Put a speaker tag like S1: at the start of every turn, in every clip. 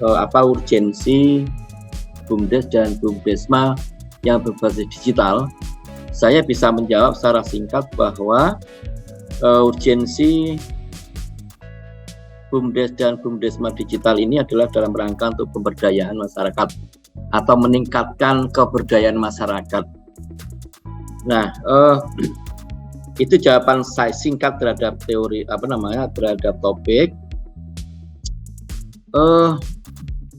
S1: urgensi BUMDes dan BUMDesma yang berbasis digital, saya bisa menjawab secara singkat bahwa urgensi BUMDes dan BUMDesma digital ini adalah dalam rangka untuk pemberdayaan masyarakat atau meningkatkan keberdayaan masyarakat. Nah, itu jawaban saya singkat terhadap teori terhadap topik.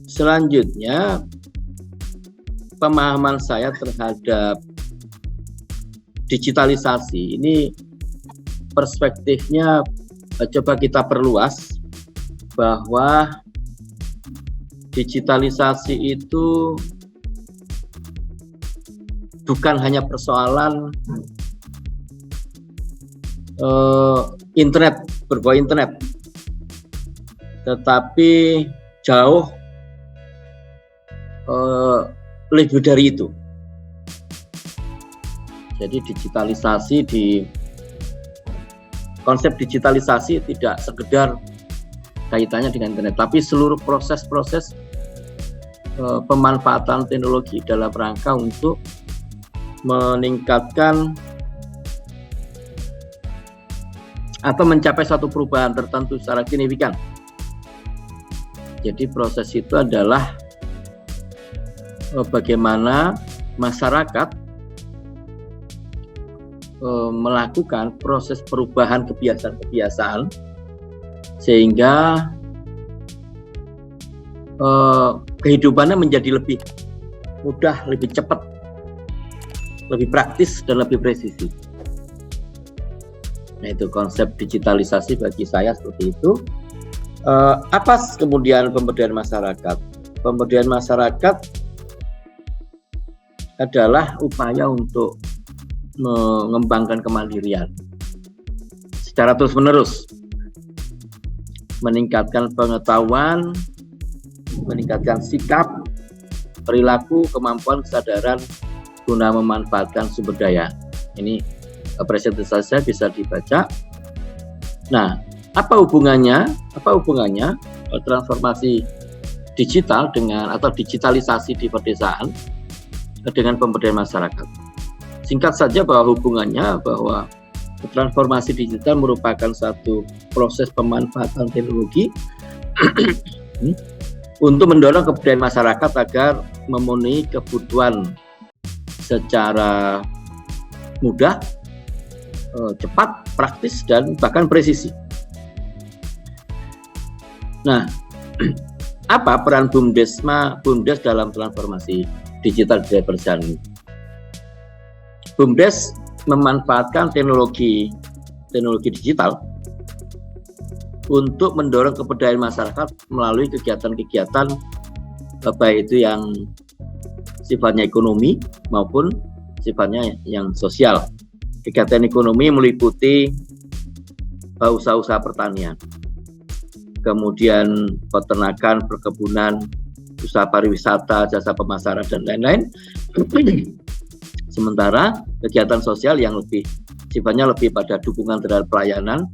S1: Selanjutnya, pemahaman saya terhadap digitalisasi ini perspektifnya coba kita perluas, bahwa digitalisasi itu bukan hanya persoalan internet, berbau internet, tetapi jauh lebih dari itu. Jadi konsep digitalisasi tidak sekedar kaitannya dengan internet, tapi seluruh proses-proses pemanfaatan teknologi dalam rangka untuk meningkatkan atau mencapai suatu perubahan tertentu secara signifikan. Jadi proses itu adalah bagaimana masyarakat melakukan proses perubahan kebiasaan-kebiasaan sehingga kehidupannya menjadi lebih mudah, lebih cepat, lebih praktis, dan lebih presisi. Nah, itu konsep digitalisasi bagi saya seperti itu. Apa kemudian pemberdayaan masyarakat? Pemberdayaan masyarakat adalah upaya untuk mengembangkan kemandirian secara terus-menerus, meningkatkan pengetahuan, meningkatkan sikap, perilaku, kemampuan, kesadaran guna memanfaatkan sumber daya. Ini presentasi saya bisa dibaca. Nah, apa hubungannya transformasi digital atau digitalisasi di pedesaan dengan pemberdayaan masyarakat? Singkat saja bahwa hubungannya bahwa transformasi digital merupakan satu proses pemanfaatan teknologi untuk mendorong kebudayaan masyarakat agar memenuhi kebutuhan secara mudah, cepat, praktis, dan bahkan presisi. Nah, apa peran BUMDes dalam transformasi digital di pedesaan ini? BUMDes memanfaatkan teknologi digital untuk mendorong keberdayaan masyarakat melalui kegiatan-kegiatan baik itu yang sifatnya ekonomi maupun sifatnya yang sosial. Kegiatan ekonomi meliputi usaha-usaha pertanian, kemudian peternakan, perkebunan, usaha pariwisata, jasa pemasaran, dan lain-lain. Sementara kegiatan sosial yang sifatnya lebih pada dukungan terhadap pelayanan,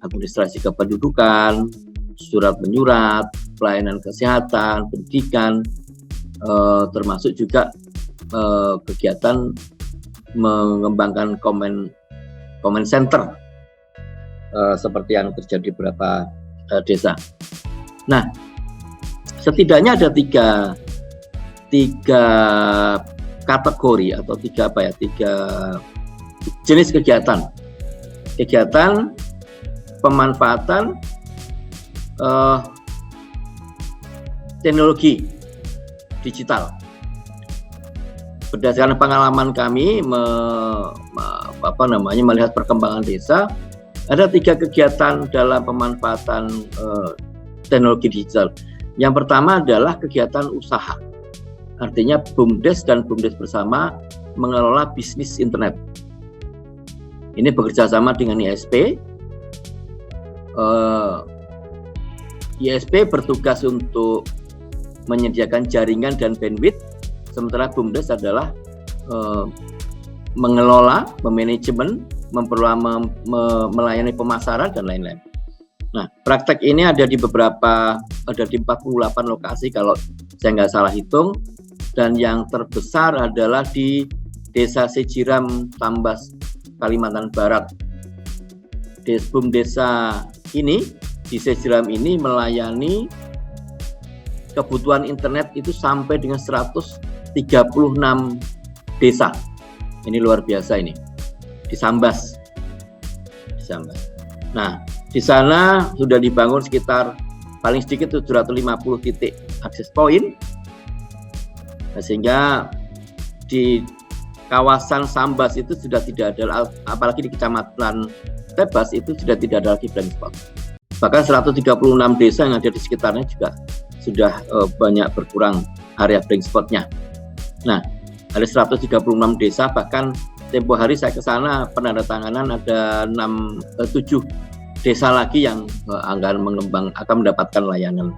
S1: administrasi kependudukan, surat menyurat, pelayanan kesehatan, pendidikan, termasuk juga kegiatan mengembangkan comment center seperti yang terjadi di beberapa desa. Nah, setidaknya ada tiga kategori atau tiga jenis kegiatan pemanfaatan teknologi digital. Berdasarkan pengalaman kami melihat perkembangan desa, ada tiga kegiatan dalam pemanfaatan teknologi digital. Yang pertama adalah kegiatan usaha. Artinya BUMDes dan BUMDes bersama mengelola bisnis internet. Ini bekerja sama dengan ISP. ISP bertugas untuk menyediakan jaringan dan bandwidth, sementara BUMDes adalah mengelola, memanajemen, melayani pemasaran, dan lain-lain. Nah, praktek ini ada di 48 lokasi kalau saya nggak salah hitung, dan yang terbesar adalah di Desa Sejiram, Tambas, Kalimantan Barat. Desa ini di Sejiram ini melayani kebutuhan internet itu sampai dengan 136 desa. Ini luar biasa ini. Di Sambas. Nah, di sana sudah dibangun sekitar paling sedikit 750 titik akses point. Nah, sehingga di kawasan Sambas itu sudah tidak ada, apalagi di Kecamatan Tebas itu sudah tidak ada lagi blank spot. Bahkan 136 desa yang ada di sekitarnya juga sudah banyak berkurang area blank spotnya. Nah, ada 136 desa, bahkan tempo hari saya ke sana penandatanganan ada 7 desa lagi yang akan mendapatkan layanan.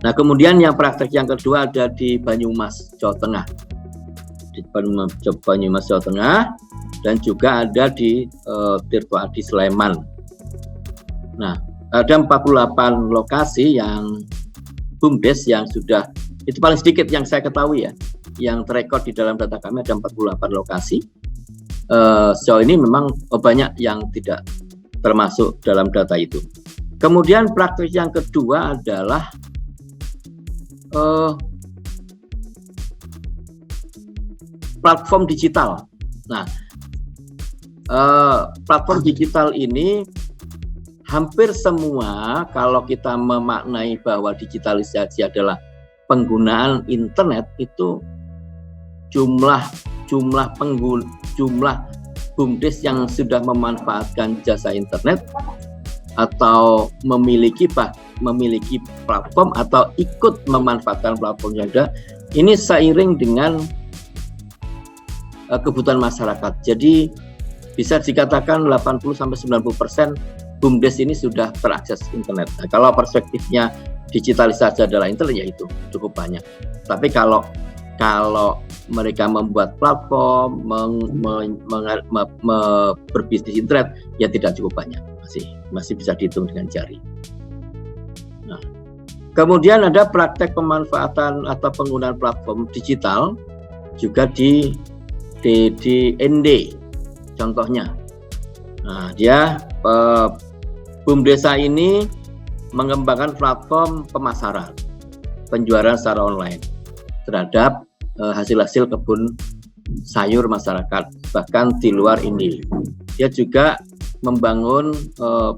S1: Nah, kemudian yang praktek yang kedua ada di Banyumas, Jawa Tengah. Di Banyumas, Jawa Tengah, dan juga ada di Tirtoadi, Sleman. Nah, ada 48 lokasi yang BUMDes yang sudah, itu paling sedikit yang saya ketahui ya, yang terekod di dalam data kami ada 48 lokasi. Sejauh ini memang banyak yang tidak termasuk dalam data itu. Kemudian praktik yang kedua adalah platform digital. Nah, platform digital ini hampir semua, kalau kita memaknai bahwa digitalisasi adalah penggunaan internet, itu jumlah BUMDes yang sudah memanfaatkan jasa internet atau memiliki platform atau ikut memanfaatkan platform yang ada, ini seiring dengan kebutuhan masyarakat. Jadi bisa dikatakan 80-90% BUMDes ini sudah terakses internet. Nah, kalau perspektifnya digitalisasi adalah internet, ya itu cukup banyak. Tapi kalau mereka membuat platform, berbisnis internet, ya tidak cukup banyak, masih bisa dihitung dengan jari. Nah, kemudian ada praktek pemanfaatan atau penggunaan platform digital juga di ND, contohnya. Nah, dia BUMDesa ini mengembangkan platform pemasaran, penjualan secara online terhadap hasil-hasil kebun sayur masyarakat, bahkan di luar ini. Dia juga membangun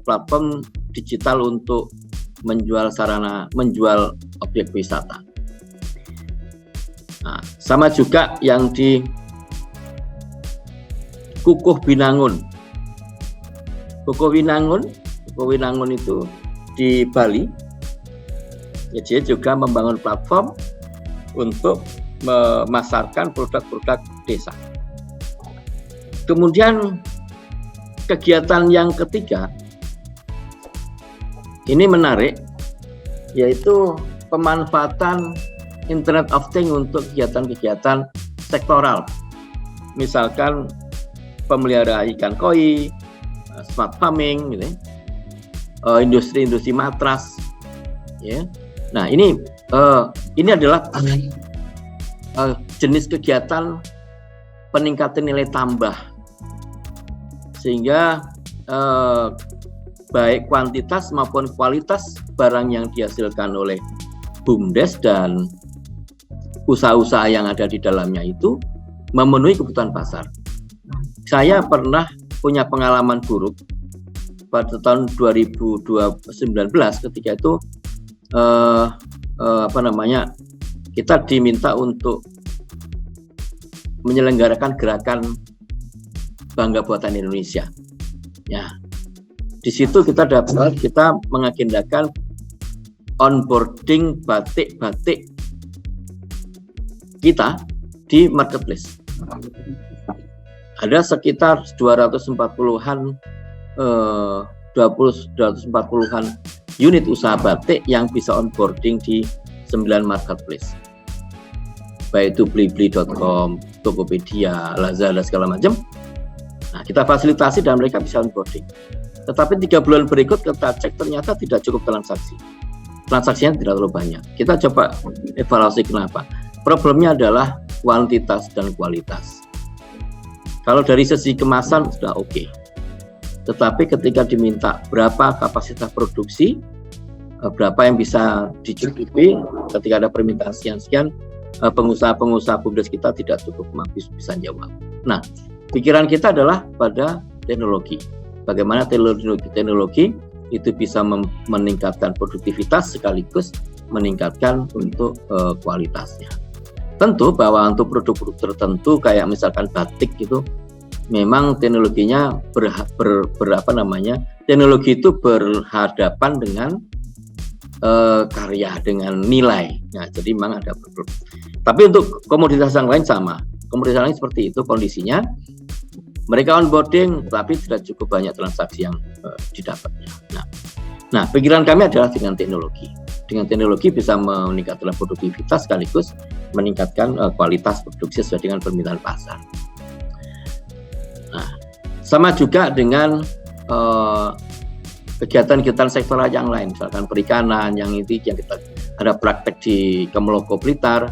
S1: platform digital untuk menjual objek wisata. Nah, sama juga yang di Kukuh Binangun. Kukuh Binangun itu di Bali. Ya, dia juga membangun platform untuk memasarkan produk-produk desa. Kemudian kegiatan yang ketiga ini menarik, yaitu pemanfaatan Internet of Things untuk kegiatan-kegiatan sektoral. Misalkan pemelihara ikan koi, smart farming, gitu, industri-industri matras, ya. Nah, ini adalah jenis kegiatan peningkatan nilai tambah, sehingga baik kuantitas maupun kualitas barang yang dihasilkan oleh BUMDes dan usaha-usaha yang ada di dalamnya itu memenuhi kebutuhan pasar. Saya pernah punya pengalaman buruk pada tahun 2019 ketika itu kita diminta untuk menyelenggarakan gerakan Bangga Buatan Indonesia. Ya, di situ kita mengagendakan onboarding batik-batik kita di marketplace. Ada sekitar 240-an unit usaha batik yang bisa onboarding di 9 marketplace. Baik itu blibli.com, Tokopedia, Lazada segala macam. Nah, kita fasilitasi dan mereka bisa onboarding. Tetapi 3 bulan berikut kita cek ternyata tidak cukup transaksi. Transaksinya tidak terlalu banyak. Kita coba evaluasi kenapa. Problemnya adalah kuantitas dan kualitas. Kalau dari sisi kemasan sudah oke. Tetapi ketika diminta berapa kapasitas produksi, berapa yang bisa dicukupi, ketika ada permintaan sekian-sekian, pengusaha-pengusaha BUMDes kita tidak cukup mampu bisa jawab. Nah, pikiran kita adalah pada teknologi. Bagaimana teknologi itu bisa meningkatkan produktivitas sekaligus meningkatkan untuk kualitasnya. Tentu bahwa untuk produk-produk tertentu kayak misalkan batik itu memang teknologinya teknologi itu berhadapan dengan karya, dengan nilai. Nah, jadi memang ada problem. Tapi untuk komoditas yang lain sama. Komoditas lain seperti itu kondisinya. Mereka onboarding, tapi tidak cukup banyak transaksi yang didapatnya. Nah, pikiran kami adalah dengan teknologi. Dengan teknologi bisa meningkatkan produktivitas sekaligus meningkatkan kualitas produksi sesuai dengan permintaan pasar. Nah, sama juga dengan kegiatan-kegiatan sektoral yang lain, misalkan perikanan, yang kita ada praktek di Kemeloko Blitar,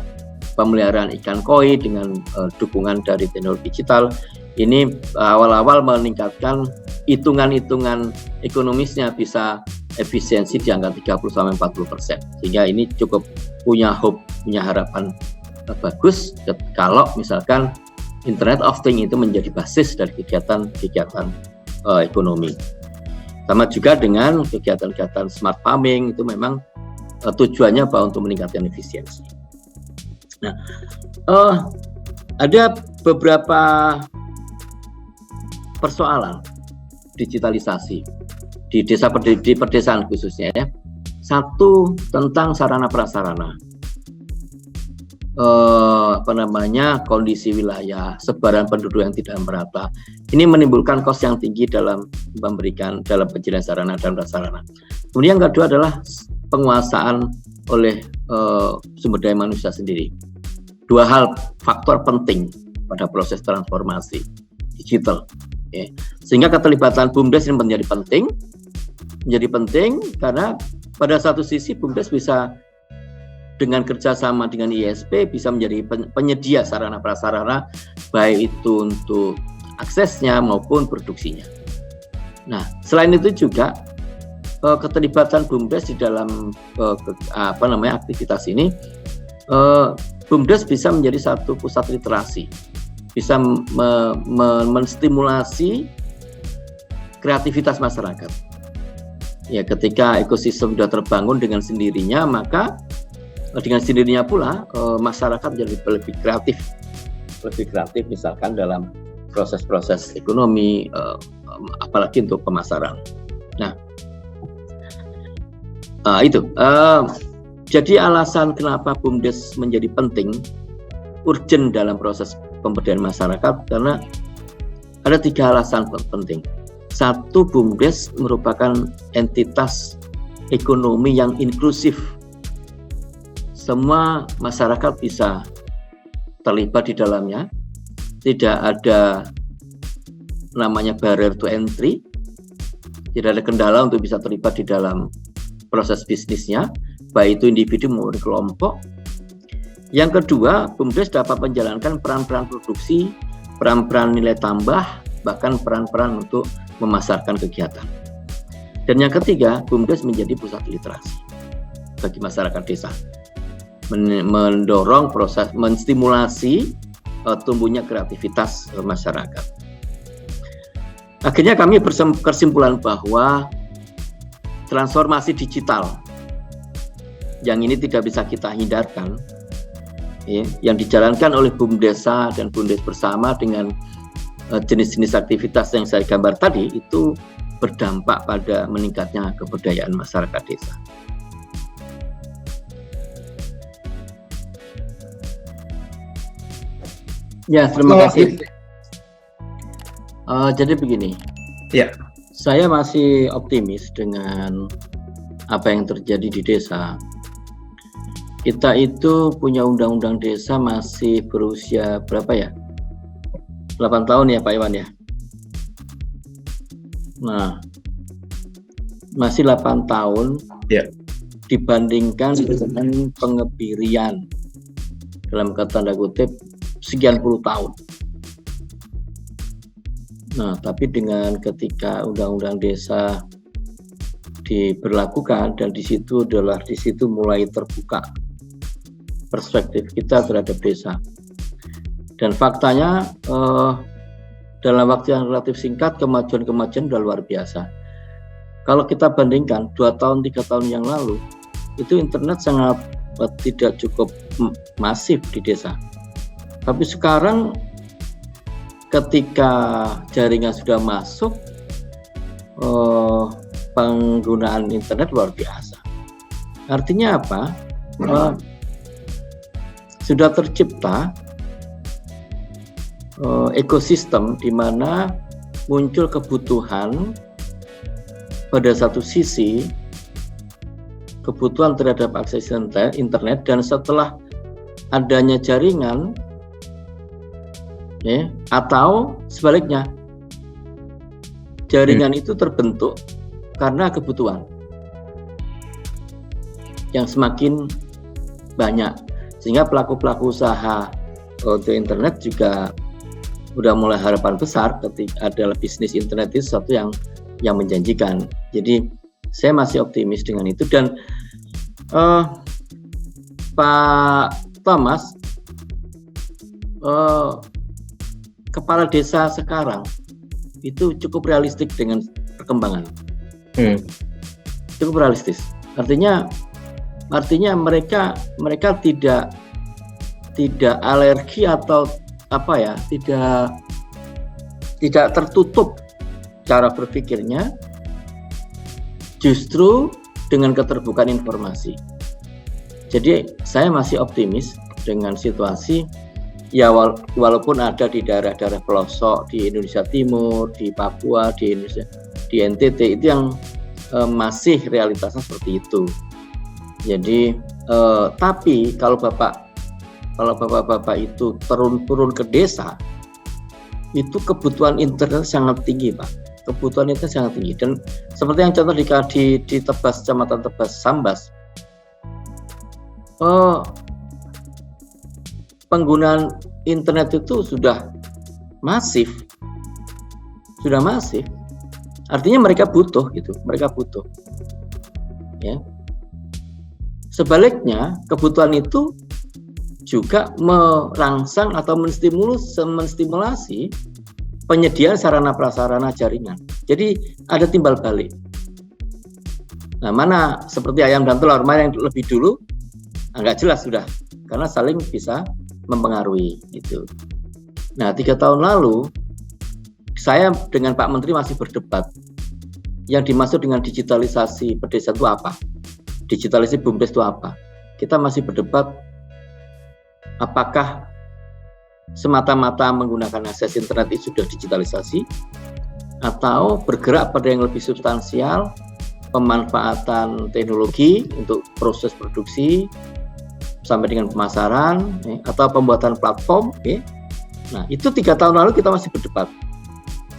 S1: pemeliharaan ikan koi dengan dukungan dari teknologi digital. Ini awal-awal meningkatkan hitungan-hitungan ekonomisnya bisa efisiensi di angka 30-40%. Sehingga ini cukup punya hope, punya harapan bagus kalau misalkan Internet of Things itu menjadi basis dari kegiatan ekonomi. Sama juga dengan kegiatan-kegiatan smart farming itu memang tujuannya bahwa untuk meningkatkan efisiensi. Nah, ada beberapa persoalan digitalisasi di pedesaan khususnya ya. Satu tentang sarana prasarana, kondisi wilayah, sebaran penduduk yang tidak merata. Ini menimbulkan kos yang tinggi dalam penyediaan sarana dan prasarana. Kemudian yang kedua adalah penguasaan oleh sumber daya manusia sendiri. Dua hal faktor penting pada proses transformasi digital. Okay. Sehingga keterlibatan BUMDes ini menjadi penting karena pada satu sisi BUMDes bisa dengan kerjasama dengan ISP bisa menjadi penyedia sarana prasarana baik itu untuk aksesnya maupun produksinya. Nah, selain itu juga keterlibatan BUMDes di dalam aktivitas ini, BUMDes bisa menjadi satu pusat literasi, bisa menstimulasi kreativitas masyarakat. Ya, ketika ekosistem sudah terbangun dengan sendirinya, maka dengan sendirinya pula masyarakat menjadi lebih kreatif misalkan dalam proses-proses ekonomi, apalagi untuk pemasaran. Nah, itu. Jadi alasan kenapa BUMDes menjadi penting, urgent dalam proses pemberdayaan masyarakat karena ada 3 alasan penting. Satu, BUMDes merupakan entitas ekonomi yang inklusif. Semua masyarakat bisa terlibat di dalamnya. Tidak ada namanya barrier to entry. Tidak ada kendala untuk bisa terlibat di dalam proses bisnisnya, baik itu individu maupun kelompok. Yang kedua, BUMDes dapat menjalankan peran-peran produksi, peran-peran nilai tambah, bahkan peran-peran untuk memasarkan kegiatan. Dan yang ketiga, BUMDes menjadi pusat literasi bagi masyarakat desa, mendorong proses, menstimulasi tumbuhnya kreativitas masyarakat. Akhirnya kami berkesimpulan bahwa transformasi digital yang ini tidak bisa kita hindarkan, ya, yang dijalankan oleh BUMDesa dan BUMDes bersama dengan jenis-jenis aktivitas yang saya gambar tadi itu berdampak pada meningkatnya kebudayaan masyarakat desa. Ya, terima kasih. Jadi begini,
S2: ya,
S1: saya masih optimis dengan apa yang terjadi di desa. Kita itu punya undang-undang desa masih berusia berapa ya? 8 tahun ya Pak Iwan ya. Nah, masih 8 tahun
S2: Ya.
S1: dibandingkan dengan pengebirian dalam tanda kutip sekian puluh tahun. Nah, tapi dengan ketika undang-undang desa diberlakukan dan di situ mulai terbuka perspektif kita terhadap desa. Dan faktanya dalam waktu yang relatif singkat kemajuan sudah luar biasa. Kalau kita bandingkan 2 tahun 3 tahun yang lalu itu internet sangat tidak cukup masif di desa. Tapi sekarang ketika jaringan sudah masuk, penggunaan internet luar biasa. Artinya apa? Sudah tercipta ekosistem di mana muncul kebutuhan pada satu sisi, kebutuhan terhadap akses internet, dan setelah adanya jaringan, ya, atau sebaliknya, jaringan itu terbentuk karena kebutuhan yang semakin banyak, sehingga pelaku-pelaku usaha untuk internet juga udah mulai harapan besar ketika adalah bisnis internet itu sesuatu yang menjanjikan. Jadi saya masih optimis dengan itu. Dan Pak Thomas, kepala desa sekarang itu cukup realistik dengan perkembangan. Cukup realistis. Artinya mereka tidak alergi atau tidak tertutup cara berpikirnya, justru dengan keterbukaan informasi. Jadi saya masih optimis dengan situasi, ya walaupun ada di daerah-daerah pelosok di Indonesia Timur, di Papua, di NTT itu yang masih realitasnya seperti itu. Jadi tapi kalau bapak-bapak itu turun ke desa, itu kebutuhan internet sangat tinggi, Pak. Kebutuhan internet sangat tinggi. Dan seperti yang contoh di Tebas, Kecamatan Tebas Sambas, penggunaan internet itu sudah masif. Artinya mereka butuh gitu, ya. Sebaliknya, kebutuhan itu juga merangsang atau menstimulasi penyediaan sarana prasarana jaringan. Jadi ada timbal balik. Nah, mana seperti ayam dan telur, mana yang lebih dulu? Nggak jelas sudah, karena saling bisa mempengaruhi gitu. Nah, 3 tahun lalu saya dengan Pak Menteri masih berdebat. Yang dimaksud dengan digitalisasi pedesaan itu apa? Digitalisasi BUMDes itu apa? Kita masih berdebat apakah semata-mata menggunakan akses internet itu sudah digitalisasi, atau bergerak pada yang lebih substansial, pemanfaatan teknologi untuk proses produksi sampai dengan pemasaran, atau pembuatan platform. Nah, itu 3 tahun lalu kita masih berdebat.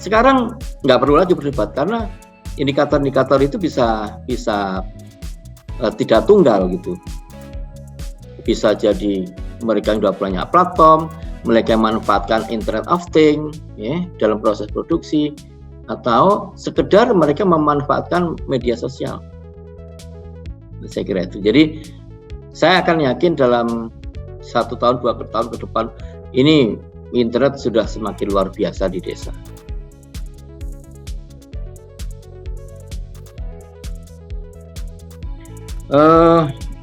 S1: Sekarang nggak perlu lagi berdebat karena indikator-indikator itu bisa tidak tunggal gitu. Bisa jadi mereka yang sudah punya platform, mereka yang manfaatkan Internet of Things dalam proses produksi, atau sekedar mereka memanfaatkan media sosial. Saya kira itu. Jadi saya akan yakin dalam 1 tahun 2 tahun ke depan ini internet sudah semakin luar biasa di desa.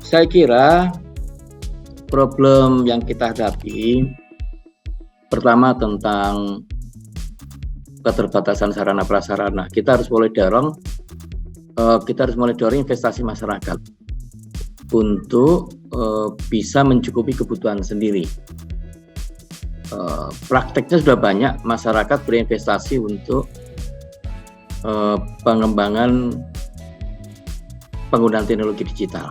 S1: Saya kira problem yang kita hadapi pertama tentang keterbatasan sarana prasarana. Kita harus mulai dorong investasi masyarakat untuk bisa mencukupi kebutuhan sendiri. Prakteknya sudah banyak masyarakat berinvestasi untuk pengembangan penggunaan teknologi digital,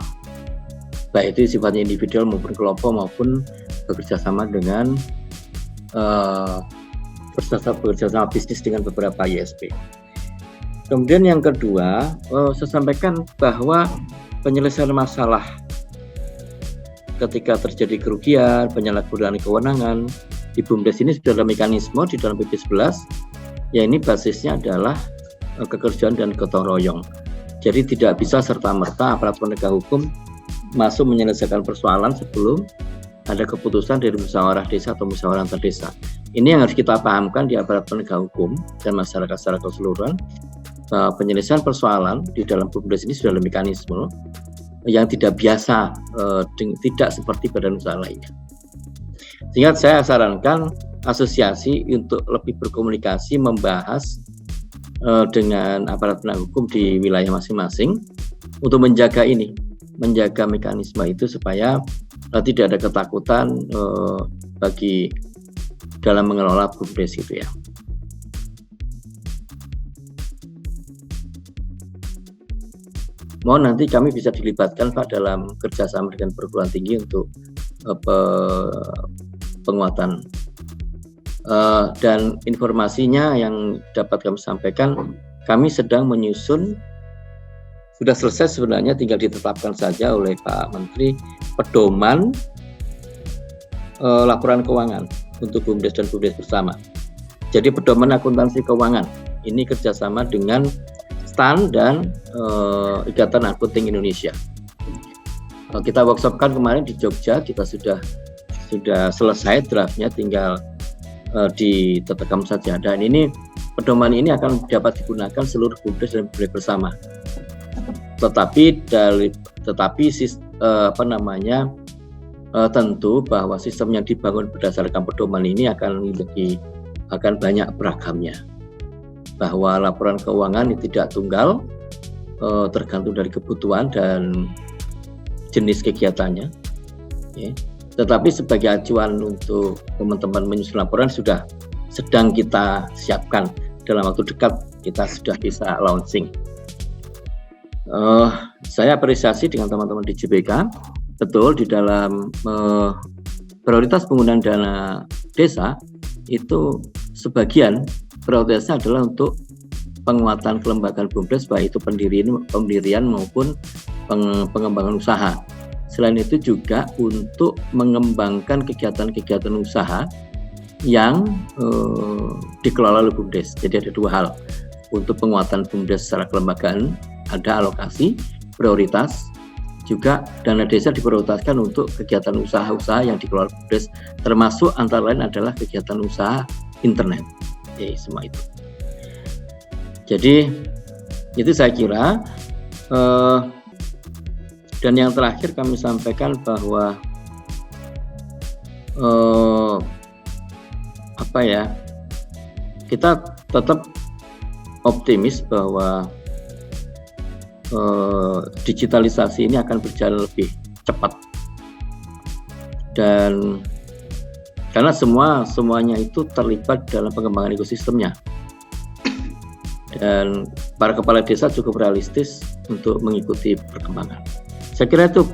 S1: baik itu sifatnya individual maupun kelompok maupun bekerja sama dengan bekerja sama bisnis dengan beberapa ISP. Kemudian yang kedua, saya sampaikan bahwa penyelesaian masalah ketika terjadi kerugian, penyalahgunaan kewenangan di BUMDes ini sudah ada mekanisme di dalam PP 11, ya ini basisnya adalah kekerjaan dan gotong royong. Jadi tidak bisa serta-merta aparat penegak hukum masuk menyelesaikan persoalan sebelum ada keputusan dari musyawarah desa atau musyawarah antar desa. Ini yang harus kita pahamkan di aparat penegak hukum dan masyarakat secara keseluruhan, bahwa penyelesaian persoalan di dalam BUMDes ini sudah ada mekanisme yang tidak biasa, tidak seperti badan usaha lainnya. Sehingga saya sarankan asosiasi untuk lebih berkomunikasi, membahas dengan aparat penegak hukum di wilayah masing-masing untuk menjaga ini, menjaga mekanisme itu supaya tidak ada ketakutan bagi dalam mengelola BUMDes itu ya. Mohon nanti kami bisa dilibatkan Pak dalam kerjasama dengan perguruan tinggi untuk penguatan. Dan informasinya yang dapat kami sampaikan, kami sedang menyusun, sudah selesai sebenarnya, tinggal ditetapkan saja oleh Pak Menteri, pedoman laporan keuangan untuk BUMDes dan BUMDes bersama. Jadi pedoman akuntansi keuangan ini kerjasama dengan STAN dan Ikatan Akunting Indonesia. Kita workshopkan kemarin di Jogja, kita sudah selesai draftnya, tinggal ditetekam saja. Dan ini pedoman ini akan dapat digunakan seluruh BUMDes dan BUMDes bersama. Tetapi tentu bahwa sistem yang dibangun berdasarkan pedoman ini akan banyak beragamnya. Bahwa laporan keuangan ini tidak tunggal, tergantung dari kebutuhan dan jenis kegiatannya. Ya. Tetapi sebagai acuan untuk teman-teman menyusun laporan sudah sedang kita siapkan. Dalam waktu dekat kita sudah bisa launching. Saya apresiasi dengan teman-teman di JBK. Betul, di dalam prioritas penggunaan dana desa itu sebagian prioritasnya adalah untuk penguatan kelembagaan BUMDes, baik itu pendirian maupun pengembangan usaha. Selain itu juga untuk mengembangkan kegiatan-kegiatan usaha yang dikelola oleh BUMDes. Jadi ada dua hal. Untuk penguatan BUMDes secara kelembagaan ada alokasi prioritas, juga dana desa diprioritaskan untuk kegiatan usaha-usaha yang dikelola BUMDes, termasuk antara lain adalah kegiatan usaha internet. Semua itu. Jadi itu saya kira. Dan yang terakhir kami sampaikan bahwa kita tetap optimis bahwa digitalisasi ini akan berjalan lebih cepat, dan karena semuanya itu terlibat dalam pengembangan ekosistemnya, dan para kepala desa cukup realistis untuk mengikuti perkembangan. Saya kira itu